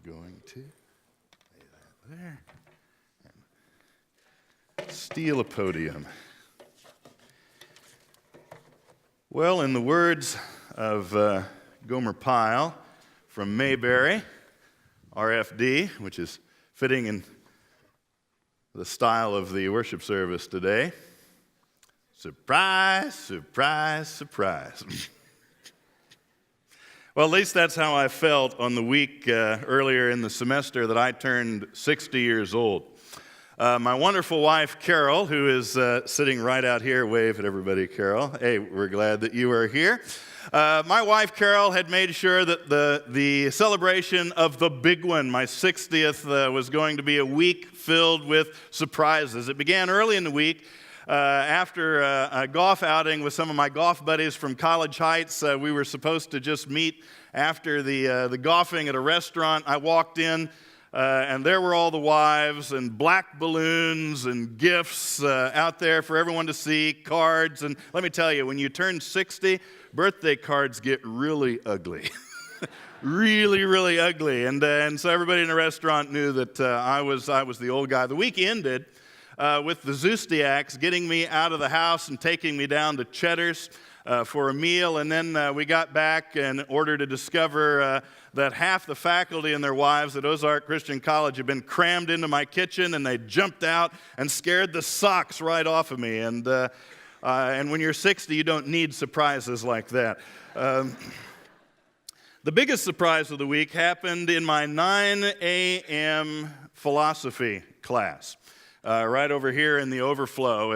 going to lay that there and steal a podium. Well, in the words of Gomer Pyle from Mayberry, RFD, which is fitting in the style of the worship service today, surprise, surprise, surprise. Well, at least that's how I felt on the week earlier in the semester that I turned 60 years old. My wonderful wife, Carol, who is sitting right out here, wave at everybody, Carol. Hey, we're glad that you are here. My wife, Carol, had made sure that the celebration of the big one, my 60th, was going to be a week filled with surprises. It began early in the week. After a golf outing with some of my golf buddies from College Heights, we were supposed to just meet after the golfing at a restaurant. I walked in, and there were all the wives and black balloons and gifts out there for everyone to see, cards. And let me tell you, when you turn 60, birthday cards get really ugly. Really, really ugly. And so everybody in the restaurant knew that I was the old guy. The week ended with the Zustiaks getting me out of the house and taking me down to Cheddar's for a meal. And then we got back in order to discover that half the faculty and their wives at Ozark Christian College had been crammed into my kitchen, and they jumped out and scared the socks right off of me. And when you're 60, you don't need surprises like that. The biggest surprise of the week happened in my 9 a.m. philosophy class, right over here in the overflow.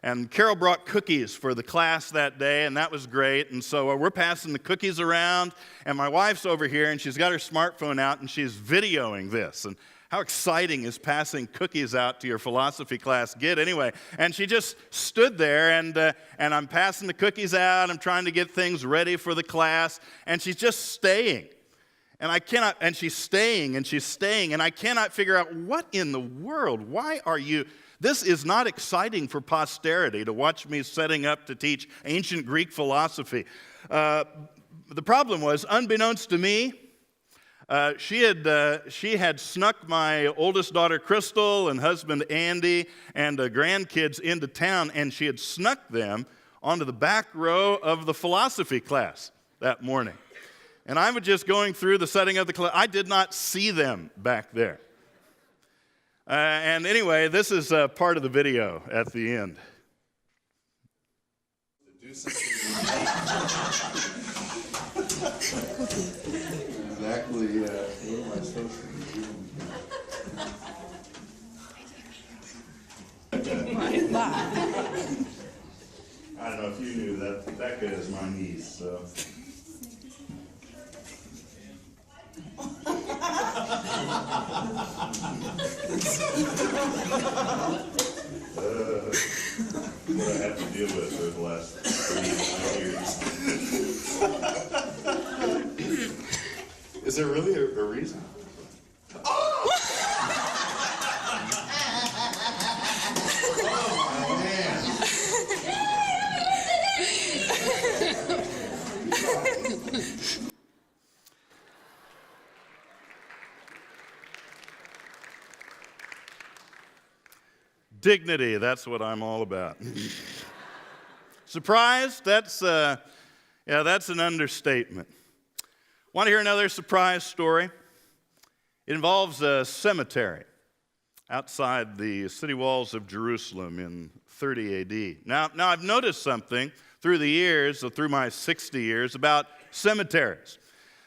And Carol brought cookies for the class that day, and that was great. And so we're passing the cookies around, and my wife's over here, and she's got her smartphone out, and she's videoing this. And how exciting is passing cookies out to your philosophy class get anyway? And she just stood there, and I'm passing the cookies out. I'm trying to get things ready for the class, and she's just staying. And she's staying, and I cannot figure out what in the world, why are you... This is not exciting for posterity to watch me setting up to teach ancient Greek philosophy. The problem was, unbeknownst to me, she had snuck my oldest daughter, Crystal, and husband, Andy, and grandkids into town, and she had snuck them onto the back row of the philosophy class that morning. And I was just going through the setting of the class. I did not see them back there. And anyway, this is part of the video at the end. Exactly. What am I supposed to do? I don't know if you knew that. That good is my niece. So. What I have to deal with for the last 3 years. Is there really a reason? Oh! Oh, man. Dignity, that's what I'm all about. Surprise, that's an understatement. Want to hear another surprise story? It involves a cemetery outside the city walls of Jerusalem in 30 AD. Now I've noticed something through the years, through my 60 years, about cemeteries.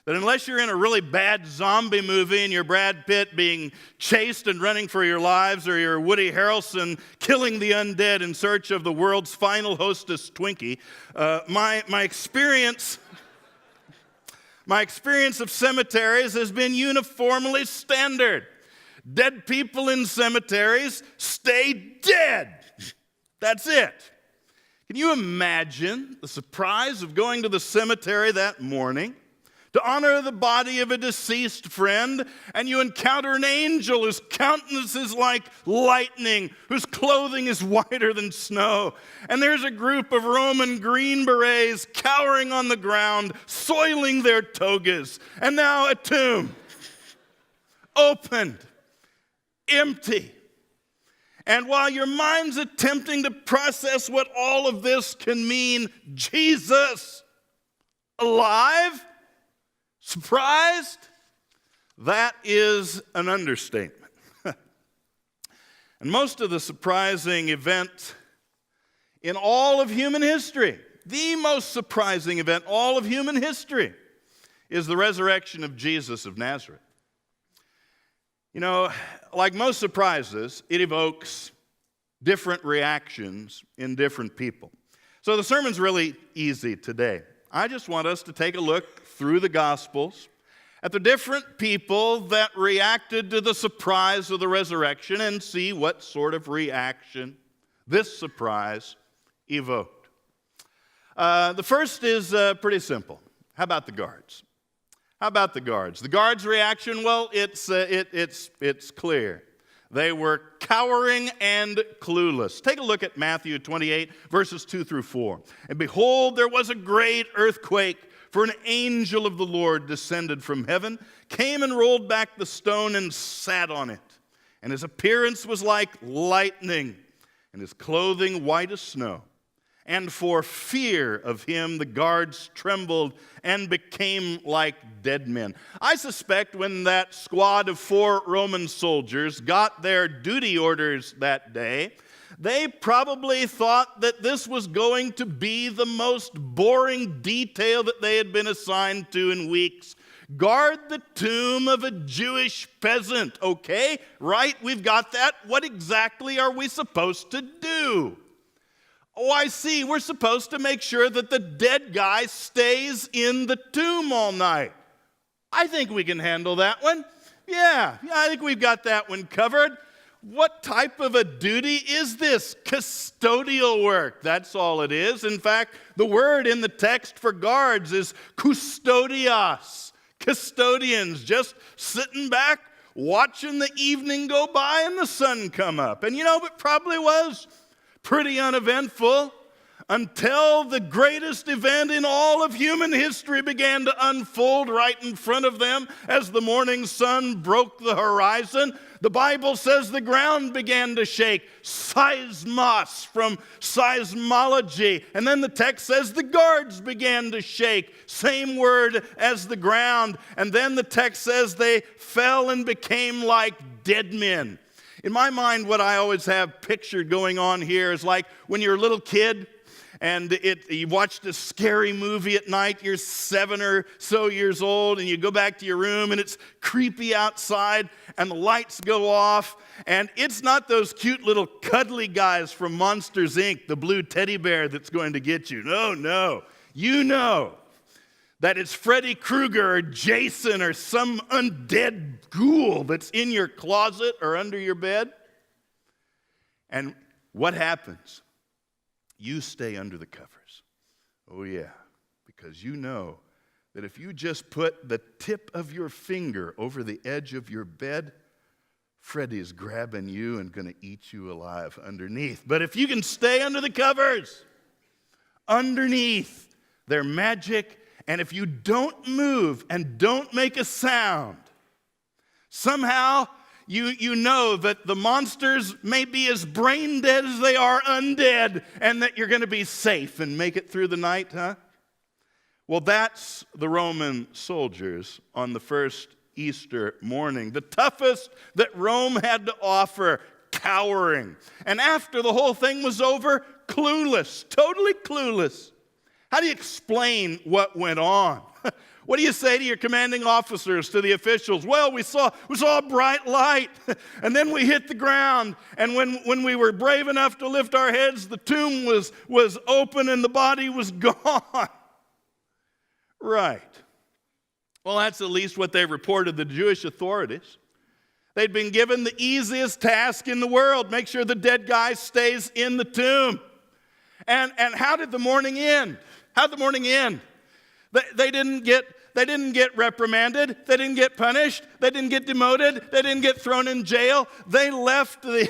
That unless you're in a really bad zombie movie and you're Brad Pitt being chased and running for your lives, or you're Woody Harrelson killing the undead in search of the world's final hostess Twinkie, my experience of cemeteries has been uniformly standard. Dead people in cemeteries stay dead. That's it. Can you imagine the surprise of going to the cemetery that morning to honor the body of a deceased friend, and you encounter an angel whose countenance is like lightning, whose clothing is whiter than snow, and there's a group of Roman Green Berets cowering on the ground, soiling their togas, and now a tomb. opened, empty. And while your mind's attempting to process what all of this can mean, Jesus, alive, surprised, that is an understatement. And most of the surprising event in all of human history, the most surprising event in all of human history, is the resurrection of Jesus of Nazareth. You know, like most surprises, it evokes different reactions in different people. So the sermon's really easy today. I just want us to take a look through the Gospels at the different people that reacted to the surprise of the resurrection and see what sort of reaction this surprise evoked. The first is pretty simple. How about the guards? How about the guards? The guards' reaction, well, it's clear. They were cowering and clueless. Take a look at Matthew 28, verses 2 through 4. And behold, there was a great earthquake, for an angel of the Lord descended from heaven, came and rolled back the stone and sat on it. And his appearance was like lightning, and his clothing white as snow. And for fear of him, the guards trembled and became like dead men. I suspect when that squad of 4 Roman soldiers got their duty orders that day, they probably thought that this was going to be the most boring detail that they had been assigned to in weeks. Guard the tomb of a Jewish peasant. Okay, right, we've got that. What exactly are we supposed to do? Oh, I see. We're supposed to make sure that the dead guy stays in the tomb all night. I think we can handle that one. Yeah, I think we've got that one covered. What type of a duty is this? Custodial work. That's all it is. In fact, the word in the text for guards is custodios. Custodians, just sitting back, watching the evening go by and the sun come up. And you know, it probably was pretty uneventful until the greatest event in all of human history began to unfold right in front of them as the morning sun broke the horizon. The Bible says the ground began to shake, seismos from seismology. And then the text says the guards began to shake, same word as the ground. And then the text says they fell and became like dead men. In my mind, what I always have pictured going on here is like when you're a little kid and you watched a scary movie at night, you're 7 or so years old, and you go back to your room and it's creepy outside and the lights go off, and it's not those cute little cuddly guys from Monsters, Inc., the blue teddy bear that's going to get you. No. You know that it's Freddy Krueger or Jason or some undead ghoul that's in your closet or under your bed. And what happens? You stay under the covers. Oh yeah, because you know that if you just put the tip of your finger over the edge of your bed, Freddy's grabbing you and going to eat you alive underneath. But if you can stay under the covers, underneath, they're magic. And if you don't move and don't make a sound, somehow you know that the monsters may be as brain dead as they are undead, and that you're going to be safe and make it through the night, huh? Well, that's the Roman soldiers on the first Easter morning. The toughest that Rome had to offer, cowering. And after the whole thing was over, clueless, totally clueless. How do you explain what went on? What do you say to your commanding officers, to the officials? Well, we saw a bright light, and then we hit the ground, and when we were brave enough to lift our heads, the tomb was open and the body was gone. Right. Well, that's at least what they reported the Jewish authorities. They'd been given the easiest task in the world, make sure the dead guy stays in the tomb. And how did the morning end? How'd the morning end? They didn't get reprimanded. They didn't get punished. They didn't get demoted. They didn't get thrown in jail. They left the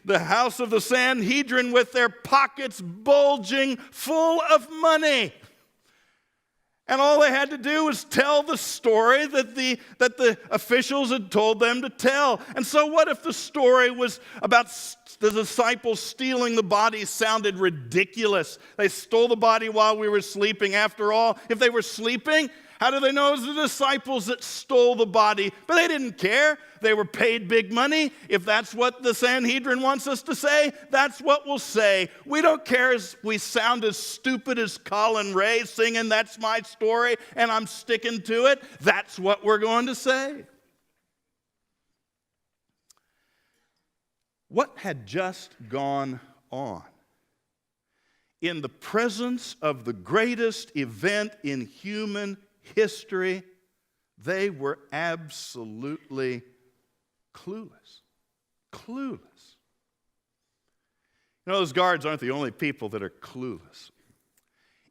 house of the Sanhedrin with their pockets bulging full of money. And all they had to do was tell the story that the officials had told them to tell. And so what if the story was about the disciples stealing the body sounded ridiculous? They stole the body while we were sleeping. After all, if they were sleeping, how do they know it was the disciples that stole the body? But they didn't care. They were paid big money. If that's what the Sanhedrin wants us to say, that's what we'll say. We don't care if we sound as stupid as Colin Ray singing, "That's my story, and I'm sticking to it." That's what we're going to say. What had just gone on? In the presence of the greatest event in human history, they were absolutely clueless. Clueless. You know, those guards aren't the only people that are clueless.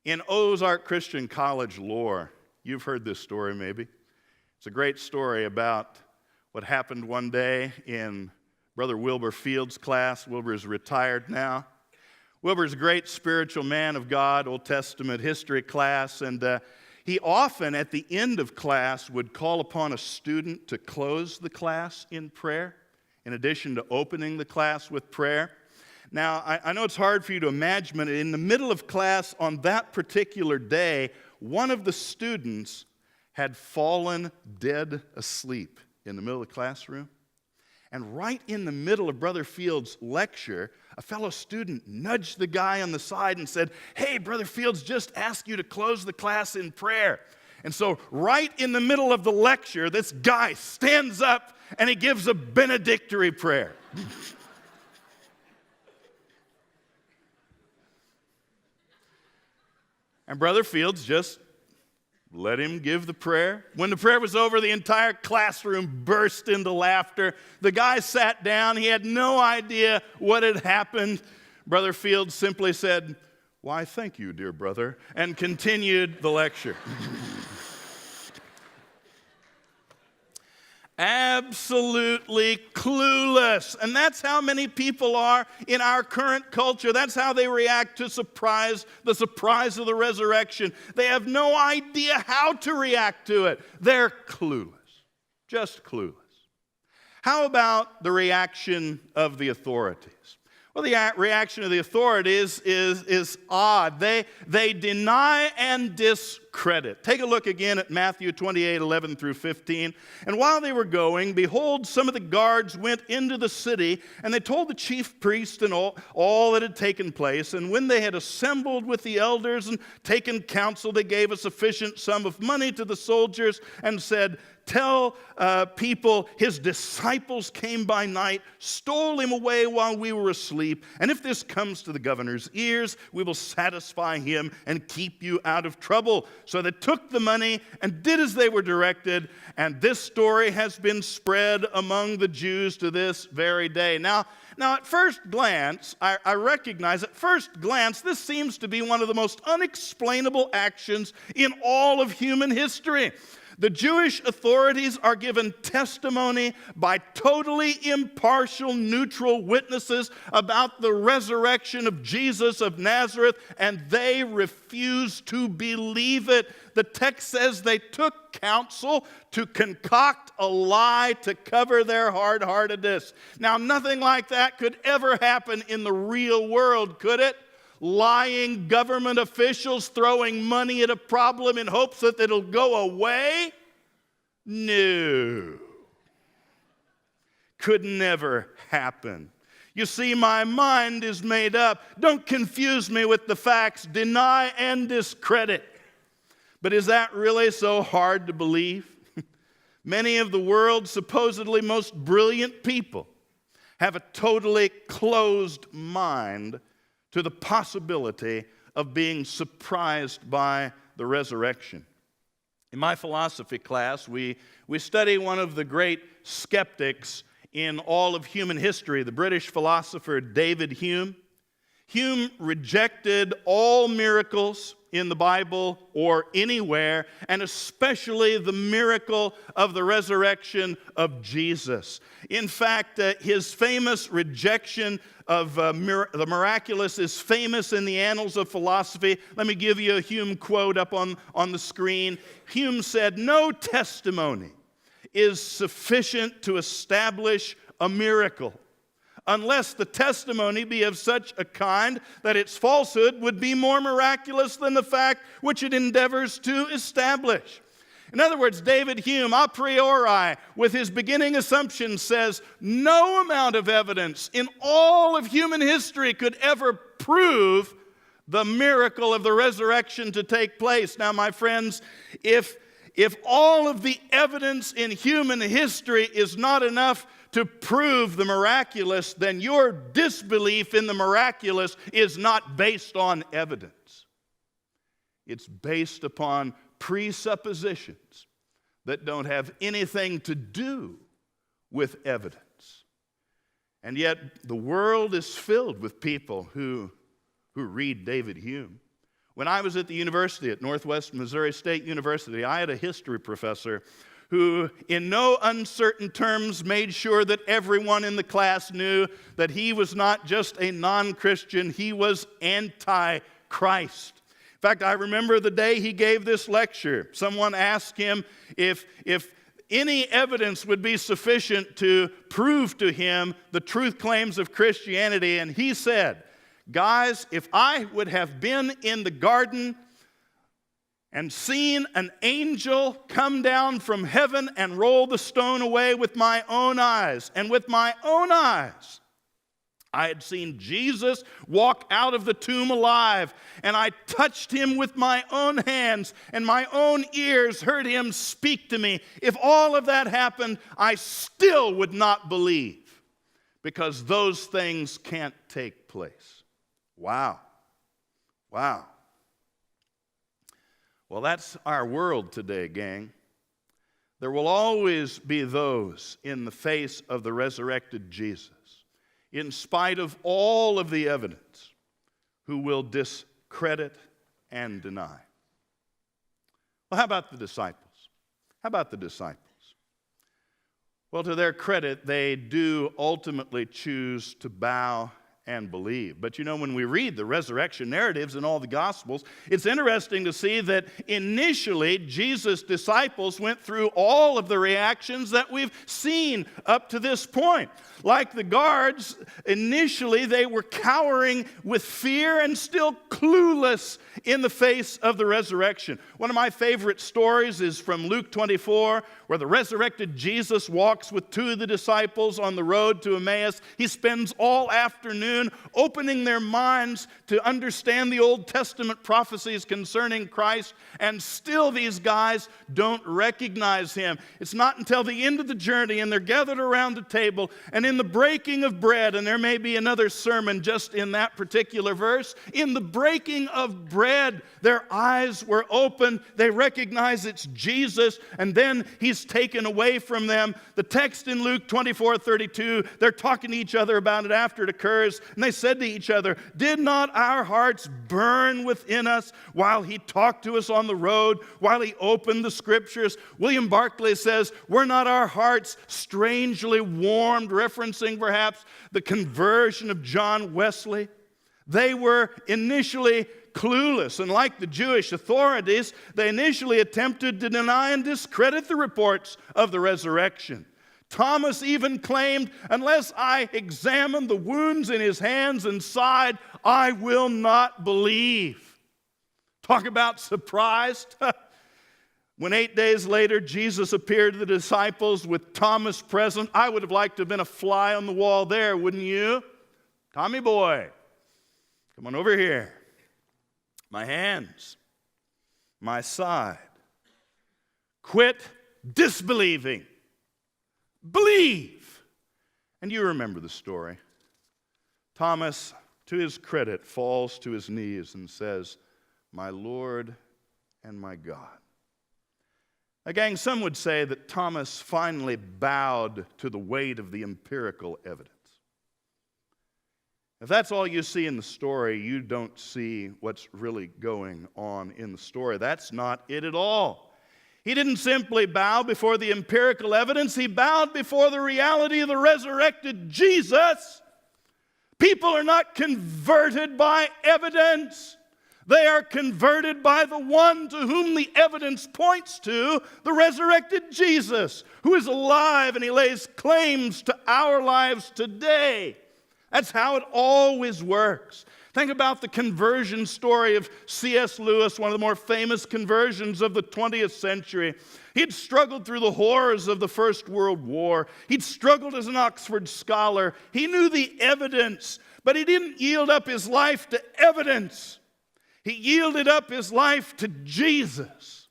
In Ozark Christian College lore, you've heard this story maybe. It's a great story about what happened one day in Brother Wilbur Field's class. Wilbur's retired now. Wilbur's a great spiritual man of God, Old Testament history class, and he often at the end of class would call upon a student to close the class in prayer, in addition to opening the class with prayer. Now, I know it's hard for you to imagine, but in the middle of class on that particular day, one of the students had fallen dead asleep in the middle of the classroom. And right in the middle of Brother Field's lecture, a fellow student nudged the guy on the side and said, "Hey, Brother Fields just asked you to close the class in prayer." And so right in the middle of the lecture, this guy stands up and he gives a benedictory prayer. And Brother Fields just let him give the prayer. When the prayer was over, the entire classroom burst into laughter. The guy sat down. He had no idea what had happened. Brother Fields simply said, "Why, thank you, dear brother," and continued the lecture. Absolutely clueless. And that's how many people are in our current culture. That's how they react to the surprise of the resurrection. They have no idea how to react to it. They're clueless, just clueless. How about the reaction of the authorities? Well, the reaction of the authorities is odd. They deny and discredit. Take a look again at Matthew 28:11 through 15. "And while they were going, behold, some of the guards went into the city, and they told the chief priest and all that had taken place. And when they had assembled with the elders and taken counsel, they gave a sufficient sum of money to the soldiers and said, 'Tell people his disciples came by night, stole him away while we were asleep. And if this comes to the governor's ears, we will satisfy him and keep you out of trouble.' So they took the money and did as they were directed. And this story has been spread among the Jews to this very day." Now at first glance, I recognize at first glance, this seems to be one of the most unexplainable actions in all of human history. The Jewish authorities are given testimony by totally impartial, neutral witnesses about the resurrection of Jesus of Nazareth, and they refuse to believe it. The text says they took counsel to concoct a lie to cover their hard-heartedness. Now, nothing like that could ever happen in the real world, could it? Lying government officials throwing money at a problem in hopes that it'll go away? No. Could never happen. You see, my mind is made up. Don't confuse me with the facts. Deny and discredit. But is that really so hard to believe? Many of the world's supposedly most brilliant people have a totally closed mind to the possibility of being surprised by the resurrection. In my philosophy class, we study one of the great skeptics in all of human history, the British philosopher David Hume. Hume rejected all miracles. in the Bible or anywhere, and especially the miracle of the resurrection of Jesus. In fact, his famous rejection of the miraculous is famous in the annals of philosophy. Let me give you a Hume quote up on the screen. Hume said, "No testimony is sufficient to establish a miracle, unless the testimony be of such a kind that its falsehood would be more miraculous than the fact which it endeavors to establish." In other words, David Hume, a priori, with his beginning assumption, says no amount of evidence in all of human history could ever prove the miracle of the resurrection to take place. Now, my friends, if all of the evidence in human history is not enough to prove the miraculous, then your disbelief in the miraculous is not based on evidence. It's based upon presuppositions that don't have anything to do with evidence. And yet the world is filled with people who read David Hume. When I was at the university at Northwest Missouri State University, I had a history professor who, in no uncertain terms, made sure that everyone in the class knew that he was not just a non-Christian, he was anti-Christ. In fact, I remember the day he gave this lecture. Someone asked him if any evidence would be sufficient to prove to him the truth claims of Christianity, and he said, "Guys, if I would have been in the garden and seen an angel come down from heaven and roll the stone away with my own eyes, and with my own eyes I had seen Jesus walk out of the tomb alive, and I touched him with my own hands, and my own ears heard him speak to me. If all of that happened, I still would not believe, because those things can't take place." Wow. Wow. Well, that's our world today, gang. There will always be those in the face of the resurrected Jesus, in spite of all of the evidence, who will discredit and deny. Well, how about the disciples? How about the disciples? Well, to their credit, they do ultimately choose to bow and believe. But you know, when we read the resurrection narratives in all the Gospels, it's interesting to see that initially Jesus' disciples went through all of the reactions that we've seen up to this point. Like the guards, initially they were cowering with fear and still clueless in the face of the resurrection. One of my favorite stories is from Luke 24, where the resurrected Jesus walks with two of the disciples on the road to Emmaus. He spends all afternoon opening their minds to understand the Old Testament prophecies concerning Christ, and still these guys don't recognize him. It's not until the end of the journey, and they're gathered around the table, and in the breaking of bread, and there may be another sermon just in that particular verse, in the breaking of bread, their eyes were opened. They recognize it's Jesus, and then he's taken away from them. The text in Luke 24:32, they're talking to each other about it after it occurs, and they said to each other, "Did not our hearts burn within us while he talked to us on the road, while he opened the Scriptures?" William Barclay says, "Were not our hearts strangely warmed," referencing perhaps the conversion of John Wesley. They were initially clueless, and like the Jewish authorities, they initially attempted to deny and discredit the reports of the resurrection. Thomas even claimed, "Unless I examine the wounds in his hands and side, I will not believe." Talk about surprised. When 8 days later Jesus appeared to the disciples with Thomas present, I would have liked to have been a fly on the wall there, wouldn't you? "Tommy boy, come on over here. My hands, my side. Quit disbelieving. Believe." And you remember the story. Thomas, to his credit, falls to his knees and says, "My Lord and my God." Now, gang, some would say that Thomas finally bowed to the weight of the empirical evidence. If that's all you see in the story, you don't see what's really going on in the story. That's not it at all. He didn't simply bow before the empirical evidence. He bowed before the reality of the resurrected Jesus. People are not converted by evidence. They are converted by the one to whom the evidence points to, the resurrected Jesus, who is alive and he lays claims to our lives today. That's how it always works. Think about the conversion story of C.S. Lewis, one of the more famous conversions of the 20th century. He'd struggled through the horrors of the First World War. He'd struggled as an Oxford scholar. He knew the evidence, but he didn't yield up his life to evidence. He yielded up his life to Jesus.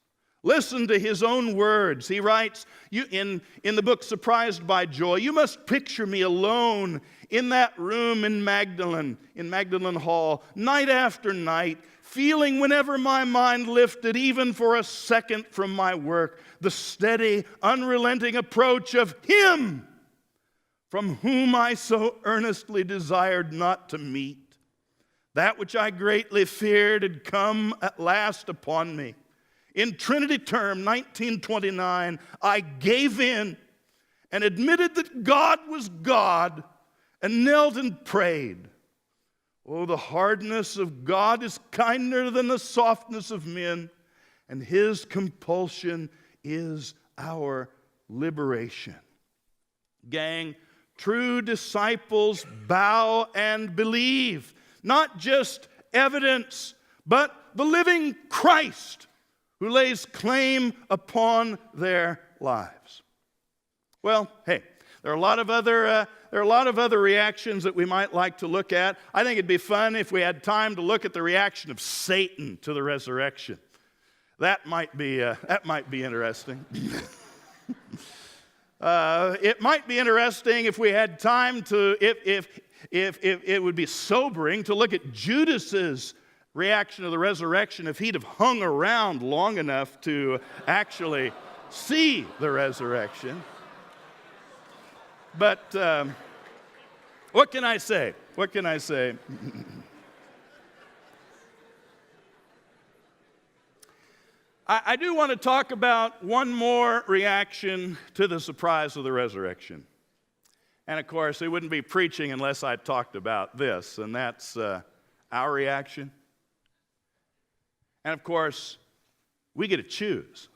Listen to his own words. He writes in the book Surprised by Joy, "You must picture me alone in that room in Magdalen Hall, night after night, feeling whenever my mind lifted, even for a second from my work, the steady, unrelenting approach of Him from whom I so earnestly desired not to meet. That which I greatly feared had come at last upon me. In Trinity Term, 1929, I gave in and admitted that God was God and knelt and prayed. Oh, the hardness of God is kinder than the softness of men, and His compulsion is our liberation." Gang, true disciples bow and believe. Not just evidence, but the living Christ who lays claim upon their lives. Well, hey, there are a lot of other reactions that we might like to look at. I think it'd be fun if we had time to look at the reaction of Satan to the resurrection. That might be interesting. It might be interesting if we had time to, if it would be sobering to look at Judas's reaction to the resurrection if he'd have hung around long enough to actually see the resurrection. But what can I say? What can I say? I do want to talk about one more reaction to the surprise of the resurrection. And of course, it wouldn't be preaching unless I talked about this, and that's our reaction. And of course, we get to choose.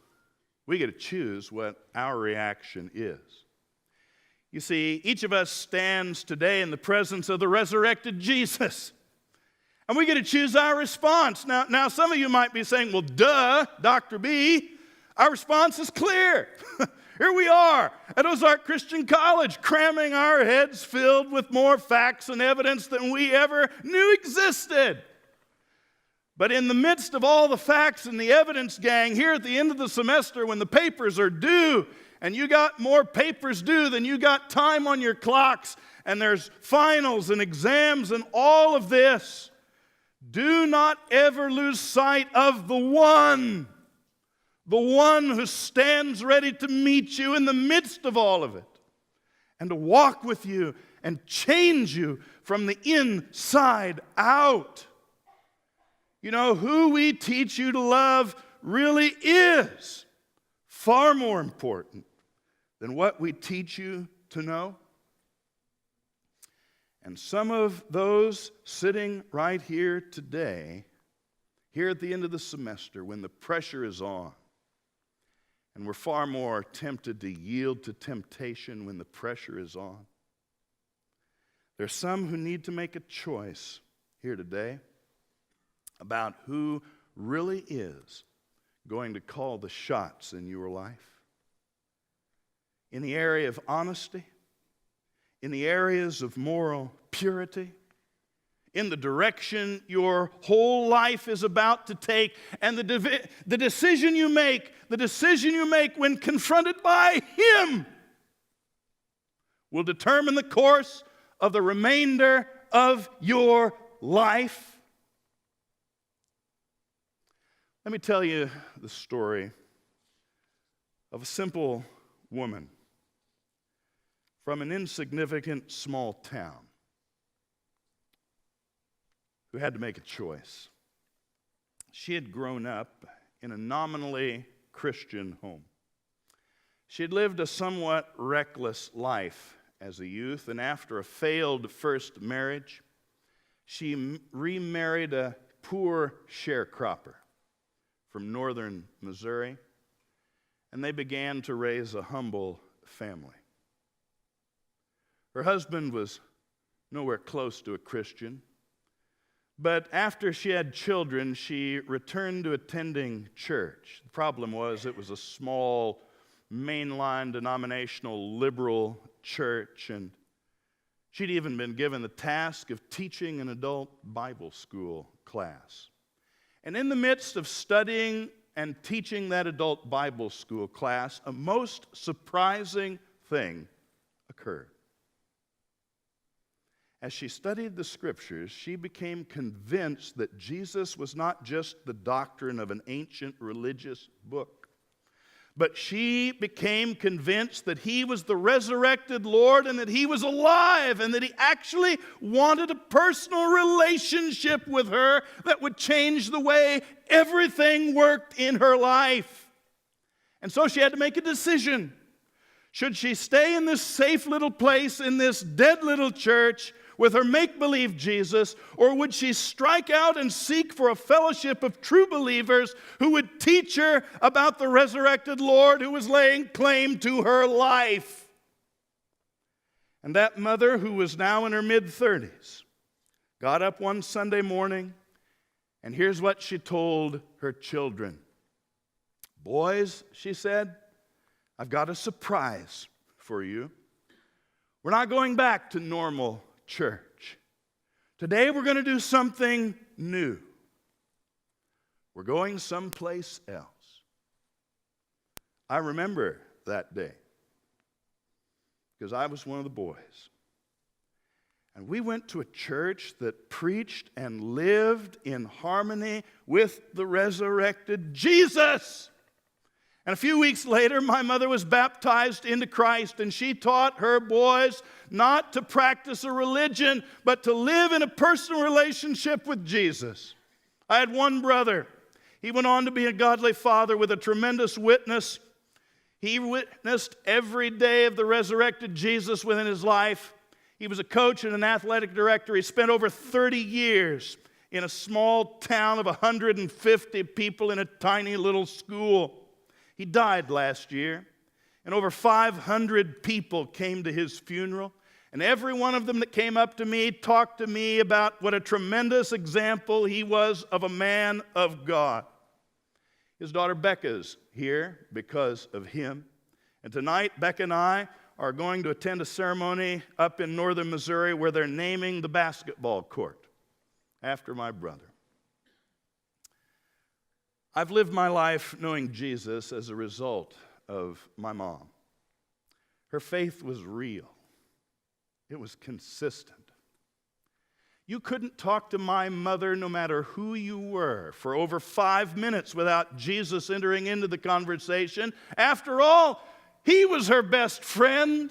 We get to choose what our reaction is. You see, each of us stands today in the presence of the resurrected Jesus. And we get to choose our response. Now, some of you might be saying, well, duh, Dr. B. Our response is clear. Here we are at Ozark Christian College, cramming our heads filled with more facts and evidence than we ever knew existed. But in the midst of all the facts and the evidence, gang, here at the end of the semester when the papers are due, and you got more papers due than you got time on your clocks, and there's finals and exams and all of this, do not ever lose sight of the one who stands ready to meet you in the midst of all of it and to walk with you and change you from the inside out. You know, who we teach you to love really is far more important than what we teach you to know. And some of those sitting right here today, here at the end of the semester, when the pressure is on, and we're far more tempted to yield to temptation when the pressure is on. There's some who need to make a choice here today about who really is going to call the shots in your life. In the area of honesty, in the areas of moral purity, in the direction your whole life is about to take, and the decision you make when confronted by Him will determine the course of the remainder of your life. Let me tell you the story of a simple woman from an insignificant small town. who had to make a choice. She had grown up in a nominally Christian home. She had lived a somewhat reckless life as a youth, and after a failed first marriage, she remarried a poor sharecropper from northern Missouri, and they began to raise a humble family. Her husband was nowhere close to a Christian, but after she had children, she returned to attending church. The problem was it was a small, mainline, denominational, liberal church, and she'd even been given the task of teaching an adult Bible school class. And in the midst of studying and teaching that adult Bible school class, a most surprising thing occurred. As she studied the Scriptures, she became convinced that Jesus was not just the doctrine of an ancient religious book, but she became convinced that He was the resurrected Lord and that He was alive and that He actually wanted a personal relationship with her that would change the way everything worked in her life. And so she had to make a decision. Should she stay in this safe little place, in this dead little church, with her make-believe Jesus, or would she strike out and seek for a fellowship of true believers who would teach her about the resurrected Lord who was laying claim to her life? And that mother, who was now in her mid-30s, got up one Sunday morning, and here's what she told her children. "Boys," she said, "I've got a surprise for you. We're not going back to normal church. Today we're going to do something new. We're going someplace else." I remember that day because I was one of the boys. And we went to a church that preached and lived in harmony with the resurrected Jesus. And a few weeks later, my mother was baptized into Christ, and she taught her boys not to practice a religion, but to live in a personal relationship with Jesus. I had one brother. He went on to be a godly father with a tremendous witness. He witnessed every day of the resurrected Jesus within his life. He was a coach and an athletic director. He spent over 30 years in a small town of 150 people in a tiny little school. He died last year, and over 500 people came to his funeral, and every one of them that came up to me talked to me about what a tremendous example he was of a man of God. His daughter Becca's here because of him, and tonight Becca and I are going to attend a ceremony up in northern Missouri where they're naming the basketball court after my brother. I've lived my life knowing Jesus as a result of my mom. Her faith was real. It was consistent. You couldn't talk to my mother, no matter who you were, for over 5 minutes without Jesus entering into the conversation. After all, He was her best friend.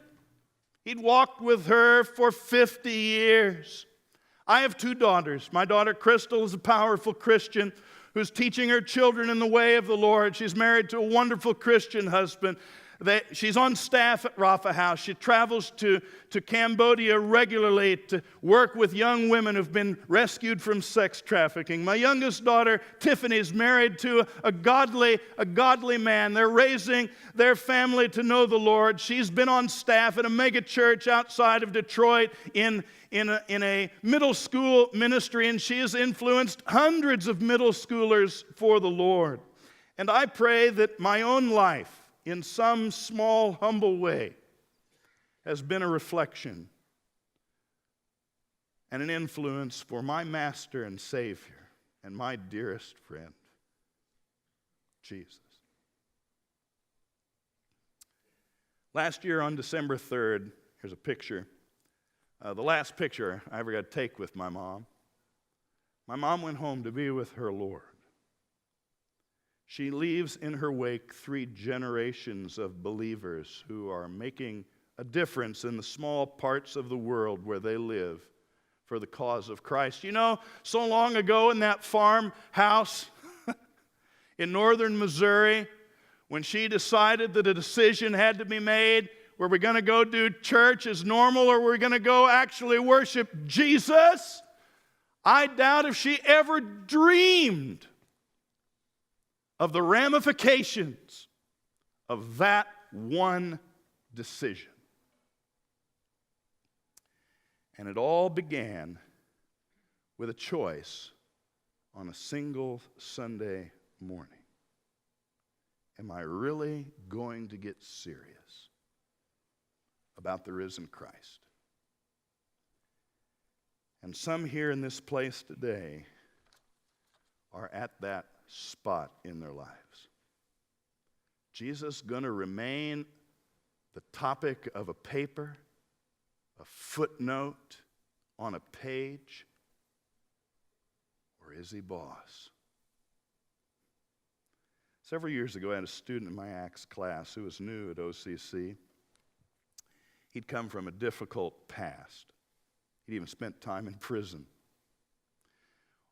He'd walked with her for 50 years. I have 2 daughters. My daughter Crystal is a powerful Christian who's teaching her children in the way of the Lord. She's married to a wonderful Christian husband. She's on staff at Rafa House. She travels to Cambodia regularly to work with young women who've been rescued from sex trafficking. My youngest daughter, Tiffany, is married to a godly man. They're raising their family to know the Lord. She's been on staff at a mega church outside of Detroit in a middle school ministry, and she has influenced hundreds of middle schoolers for the Lord. And I pray that my own life, in some small, humble way, has been a reflection and an influence for my Master and Savior and my dearest friend, Jesus. Last year on December 3rd, here's a picture. The last picture I ever got to take with my mom. My mom went home to be with her Lord. She leaves in her wake 3 generations of believers who are making a difference in the small parts of the world where they live for the cause of Christ. You know, so long ago in that farmhouse in northern Missouri, when she decided that a decision had to be made, were we going to go do church as normal or were we going to go actually worship Jesus? I doubt if she ever dreamed of the ramifications of that one decision. And it all began with a choice on a single Sunday morning. Am I really going to get serious about the risen Christ? And some here in this place today are at that spot in their lives. Jesus going to remain the topic of a paper, a footnote on a page, or is he boss? Several years ago, I had a student in my Acts class who was new at OCC. He'd come from a difficult past. He'd even spent time in prison.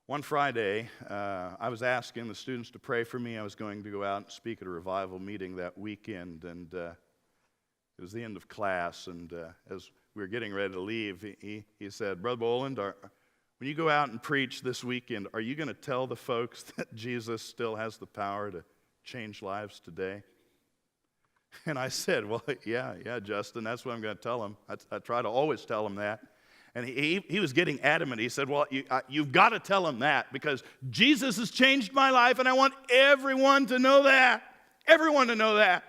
One Friday, I was asking the students to pray for me. I was going to go out and speak at a revival meeting that weekend, and it was the end of class, and as we were getting ready to leave, he said, Brother Bowland, when you go out and preach this weekend, are you going to tell the folks that Jesus still has the power to change lives today? And I said, well, yeah, Justin, that's what I'm going to tell them. I try to always tell them that. And he was getting adamant. He said, well, you've got to tell them that because Jesus has changed my life, and I want everyone to know that. Everyone to know that.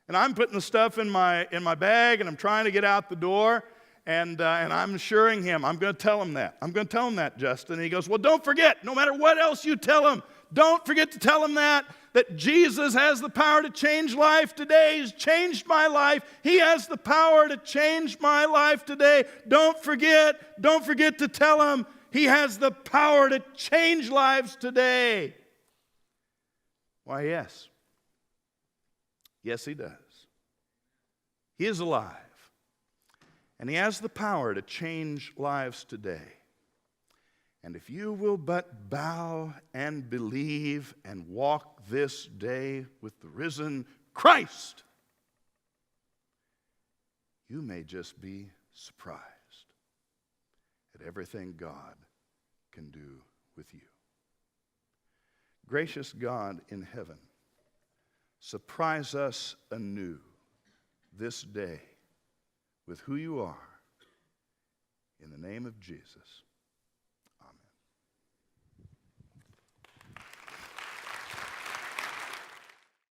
And I'm putting the stuff in my bag, and I'm trying to get out the door, and I'm assuring him, I'm going to tell him that. I'm going to tell him that, Justin. And he goes, well, don't forget, no matter what else you tell him, don't forget to tell him that Jesus has the power to change life today. He's changed my life. He has the power to change my life today. Don't forget to tell him he has the power to change lives today. Why, yes. Yes, he does. He is alive. And he has the power to change lives today. And if you will but bow and believe and walk this day with the risen Christ, you may just be surprised at everything God can do with you. Gracious God in heaven, surprise us anew this day with who you are. In the name of Jesus.